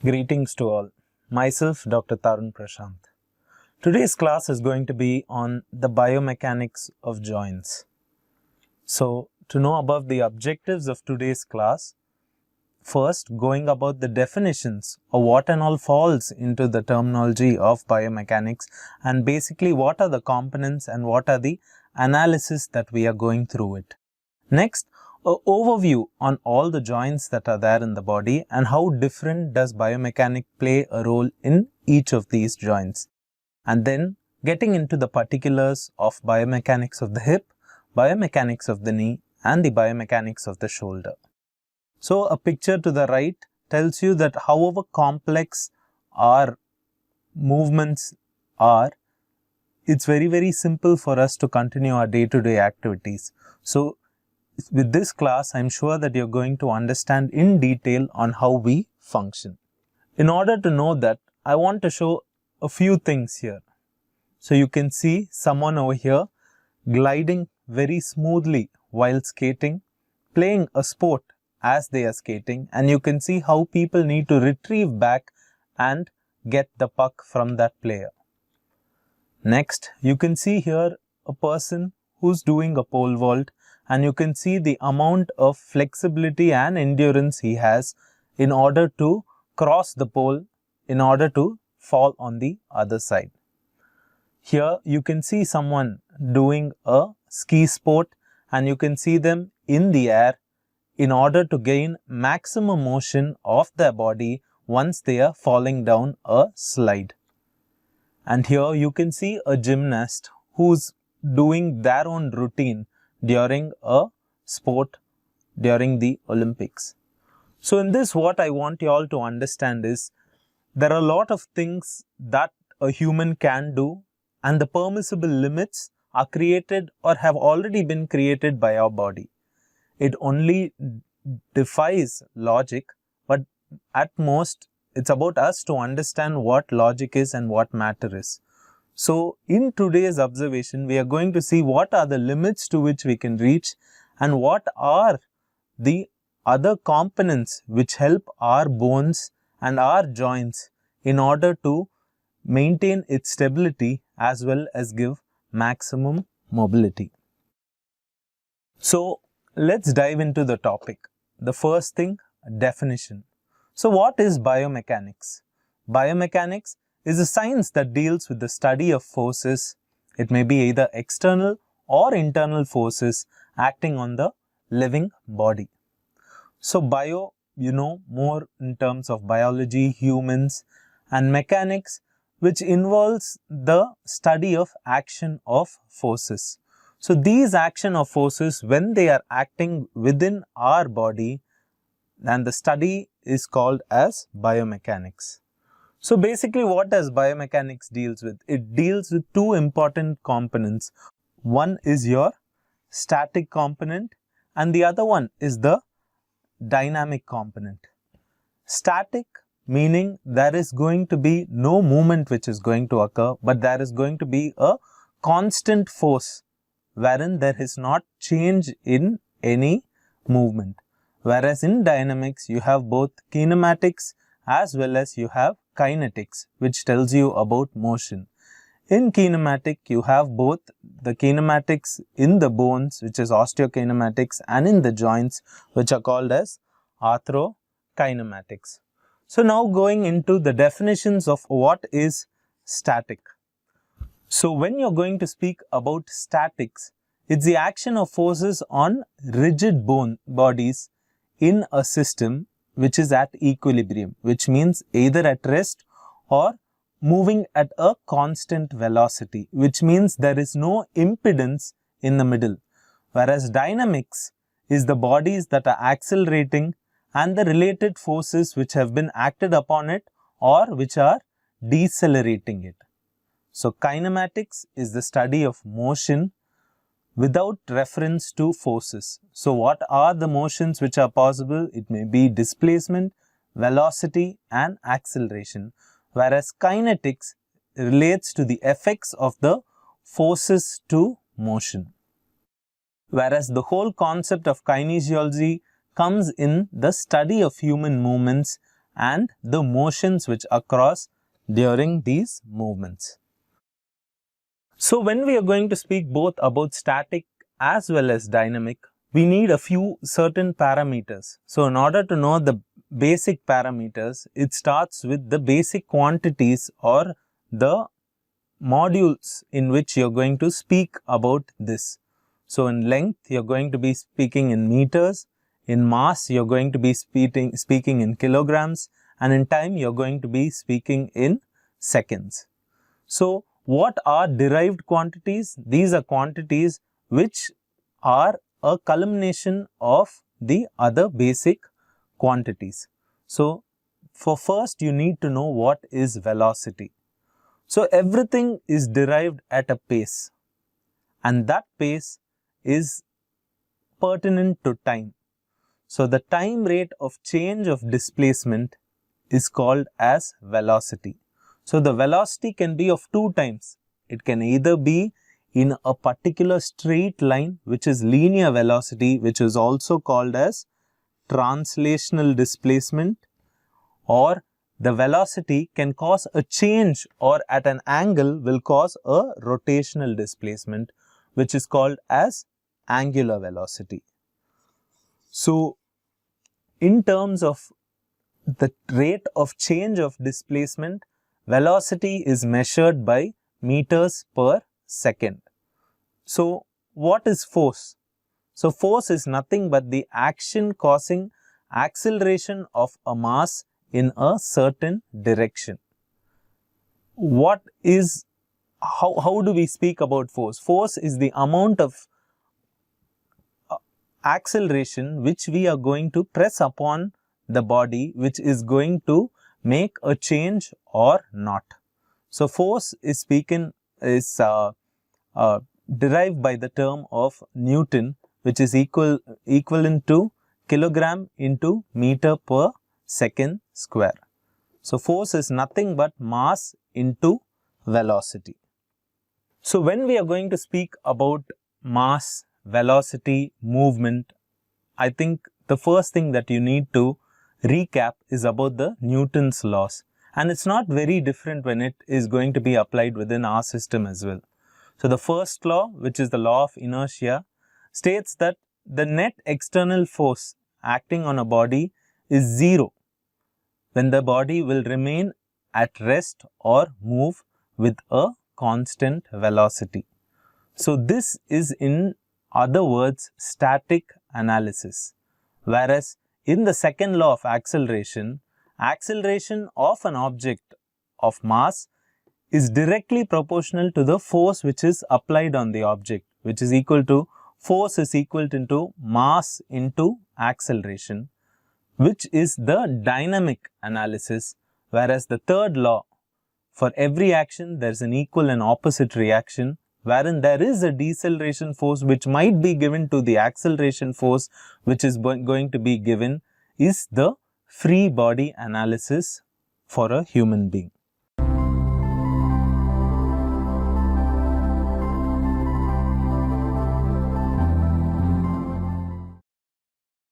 Greetings to all. Myself, Dr. Tarun Prashant. Today's class is going to be on the biomechanics of joints. So, to know about the objectives of today's class, first going about the definitions of what and all falls into the terminology of biomechanics, and basically what are the components and what are the analysis that we are going through it. Next, an overview on all the joints that are there in the body and how different does biomechanics play a role in each of these joints. And then getting into the particulars of biomechanics of the hip, biomechanics of the knee and the biomechanics of the shoulder. So a picture to the right tells you that however complex our movements are, it's very simple for us to continue our day-to-day activities. So with this class, I'm sure that you're going to understand in detail on how we function. In order to know that, I want to show a few things here. So you can see someone over here gliding very smoothly while skating, playing a sport as they are skating, and you can see how people need to retrieve back and get the puck from that player. Next, you can see here a person who's doing a pole vault, and you can see the amount of flexibility and endurance he has in order to cross the pole, in order to fall on the other side. Here you can see someone doing a ski sport, and you can see them in the air in order to gain maximum motion of their body once they are falling down a slide. And here you can see a gymnast who's doing their own routine during a sport during the Olympics. So in this, what I want you all to understand is there are a lot of things that a human can do, and the permissible limits are created or have already been created by our body. It only defies logic, but at most it's about us to understand what logic is and what matter is. So in today's observation, we are going to see what are the limits to which we can reach and what are the other components which help our bones and our joints in order to maintain its stability as well as give maximum mobility. So let's dive into the topic. The first thing, definition. So what is biomechanics? Biomechanics is a science that deals with the study of forces. It may be either external or internal forces acting on the living body. So bio, you know more in terms of biology, humans, and mechanics, which involves the study of action of forces. So these action of forces, when they are acting within our body, and the study is called as biomechanics. So basically what does biomechanics deals with? It deals with two important components. One is your static component and the other one is the dynamic component. Static meaning there is going to be no movement which is going to occur, but there is going to be a constant force wherein there is not change in any movement. Whereas in dynamics you have both kinematics as well as you have kinetics, which tells you about motion. In kinematic, you have both the kinematics in the bones, which is osteokinematics, and in the joints, which are called as arthrokinematics. So now going into the definitions of what is static. So when you're going to speak about statics, it's the action of forces on rigid bone bodies in a system which is at equilibrium, which means either at rest or moving at a constant velocity, which means there is no impedance in the middle. Whereas dynamics is the bodies that are accelerating and the related forces which have been acted upon it or which are decelerating it. So kinematics is the study of motion without reference to forces. So what are the motions which are possible? It may be displacement, velocity and acceleration. Whereas kinetics relates to the effects of the forces to motion. Whereas the whole concept of kinesiology comes in the study of human movements and the motions which occurs during these movements. So when we are going to speak both about static as well as dynamic, we need a few certain parameters. So in order to know the basic parameters, it starts with the basic quantities or the modules in which you're going to speak about this. So in length, you're going to be speaking in meters. In mass, you're going to be speaking in kilograms. And in time, you're going to be speaking in seconds. So what are derived quantities? These are quantities which are a culmination of the other basic quantities. So for first, you need to know what is velocity. So everything is derived at a pace, and that pace is pertinent to time. So the time rate of change of displacement is called as velocity. So the velocity can be of two types. It can either be in a particular straight line, which is linear velocity, which is also called as translational displacement, or the velocity can cause a change or at an angle will cause a rotational displacement, which is called as angular velocity. So in terms of the rate of change of displacement, velocity is measured by meters per second. So what is force? So force is nothing but the action causing acceleration of a mass in a certain direction. How do we speak about force? Force is the amount of acceleration which we are going to press upon the body, which is going to make a change or not. So force is derived by the term of Newton, which is equivalent to kilogram into meter per second square. So force is nothing but mass into velocity. So when we are going to speak about mass, velocity, movement, I think the first thing that you need to recap is about the Newton's laws. And it's not very different when it is going to be applied within our system as well. So the first law, which is the law of inertia, states that the net external force acting on a body is zero when the body will remain at rest or move with a constant velocity. So this is, in other words, static analysis. Whereas in the second law of acceleration, acceleration of an object of mass is directly proportional to the force which is applied on the object, which is equal to force is equal to mass into acceleration, which is the dynamic analysis. Whereas the third law, for every action there is an equal and opposite reaction, wherein there is a deceleration force which might be given to the acceleration force which is going to be given, is the free body analysis for a human being.